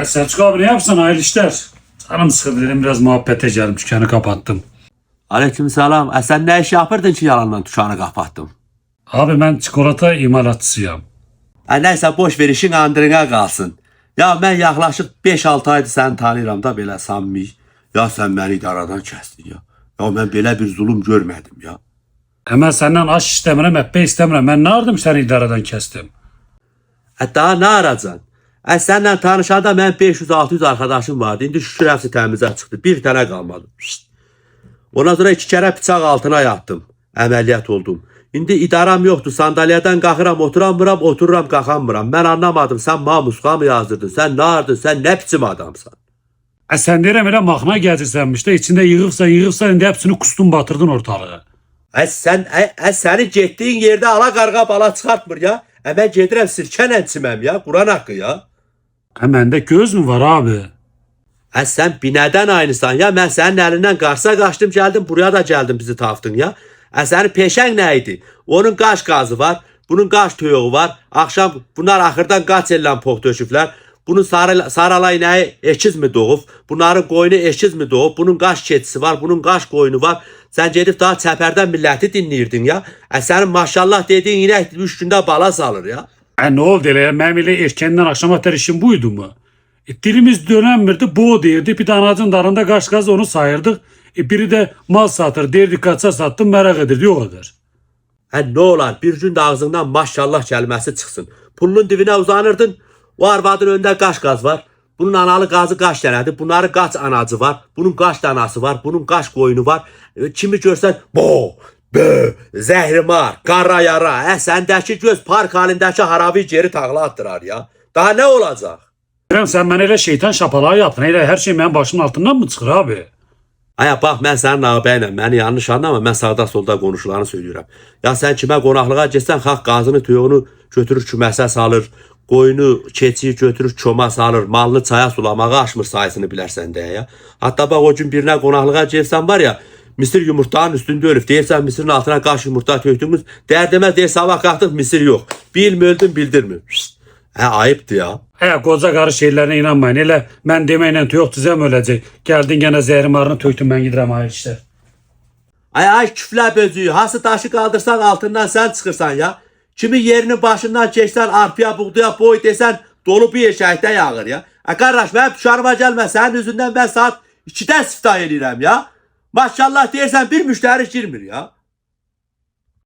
Selçuk abi ne yapsın hayırlı işler. Canım sıkıldı dedim biraz muhabbete geldim dükkanı kapattım. Aleykümselam. Sen ne iş yapırdın ki yalandan dükkanı kapattın? Abi ben çikolata imalatçısıyım. Neyse boş ver işin andırına kalsın. Ya ben yaklaşık 5-6 aydır seni tanıyıram da belə samimi. Ya sen beni idaradan kestin ya. Ya ben böyle bir zulüm görmedim ya. Hemen senden aş istemirem, eppe istemirem. Ben ne ardım seni idareden kestim. Daha ne aracan? Seninle tanışanda ben 500-600 arkadaşım vardı. İndi şükür hepsi təmizə çıxdı. Bir tane kalmadı. Şişt. Ondan sonra 2 kere bıçaq altına yattım. Əməliyyat oldum. İndi idaram yoktu. Sandalyeden kalkıram, oturamıram, otururam, kalkamıram. Ben anlamadım. Sen mamuska mı yazdırdın? Sen ne ardın? Sen ne biçim adamsan? Sen derem elə maxına gəzirsən de içinde yığıqsan indi hepsini kustun batırdın ortalığı. Senin getdiyin yerde ala qarğa bala çıxartmır ya. Ben gedirəm sirkənlə çiməm ya. Quran haqqı ya. Hemen de göz mü var abi? Sen binədən aynısan ya. Ben senin elinden qarsa qaçdım geldim. Buraya da geldim bizi taftın ya. Senin peşen neydi? Onun qaş qazı var. Bunun qaş toyuğu var. Akşam bunlar axırdan qaç ellə pox döşüblər. Bunun saralay nəyi ekiz mi doğub? Bunların qoyunu ekiz mi doğub? Bunun qaş keçisi var. Bunun qaş qoyunu var. Sen gedib daha çəpərdən milləti dinləyirdin ya. Senin maşallah dediğin inək 3 gündə bala salır ya. Ne oldu elə? Mənim elə erkenden akşama kadar işim buydu mu? Dilimiz dönenmirdi, bu derdi. Bir de anacın darında kaç gaz onu sayırdık. Biri de mal satır, derdi kaça sattım merak edirdi o kadar. Ne olar bir gün de ağzından maşallah kəlməsi çıxsın. Pulunun dibine uzanırdın. O arvadın önünde qaş qaz var. Bunun analı qazı qaç dənədir. Bunların qaç anacı var. Bunun qaç danası var. Bunun qaç qoyunu var. Kimi görsən bo, bö, zəhrimar, qara yara. Səndəki göz park halindəki haravi geri tağla attırar ya. Daha ne olacaq? Sen bana elə şeytan şapalağı yaptın. Elə her şey benim başımın altından mı çıkır abi? Aya bak ben senin ağabeylə, beni yanlış anlama, ben sağda solda konuşulanı söylüyorum. Ya sen kime qonaqlığa getsən, xalq qazını tüyüğünü götürür küməsə salır, qoyunu, keçiyi götürür çoma salır, malını çaya sulamağa aşmır sayısını bilərsən deyə ya. Hatta bak o gün birine qonaqlığa gelsən var ya, misir yumurtanın üstünde ölüb, deyirsən misirin altına qaş yumurta töktünüz, dərdəməz deyir sabah qalxdıq misir yok. Bilmi öldün bildirmi. Ayıptı ya. Koca karı şeylerine inanmayın. Elə ben demeyle yok düzem ölecek. Geldin gene zehrimarını töktün ben gidirəm hayır işler. Ay küflə bözüyü. Hası taşı kaldırsan altından sen çıkırsan ya. Kimi yerinin başından geçsen arpaya buğdaya boy desen dolu bir eşəkdə yağır ya. Kardeş ben dışarıma gelme. Senin yüzünden ben saat 2'den siftah edirəm ya. Maşallah deyirsən bir müşteri girmir ya.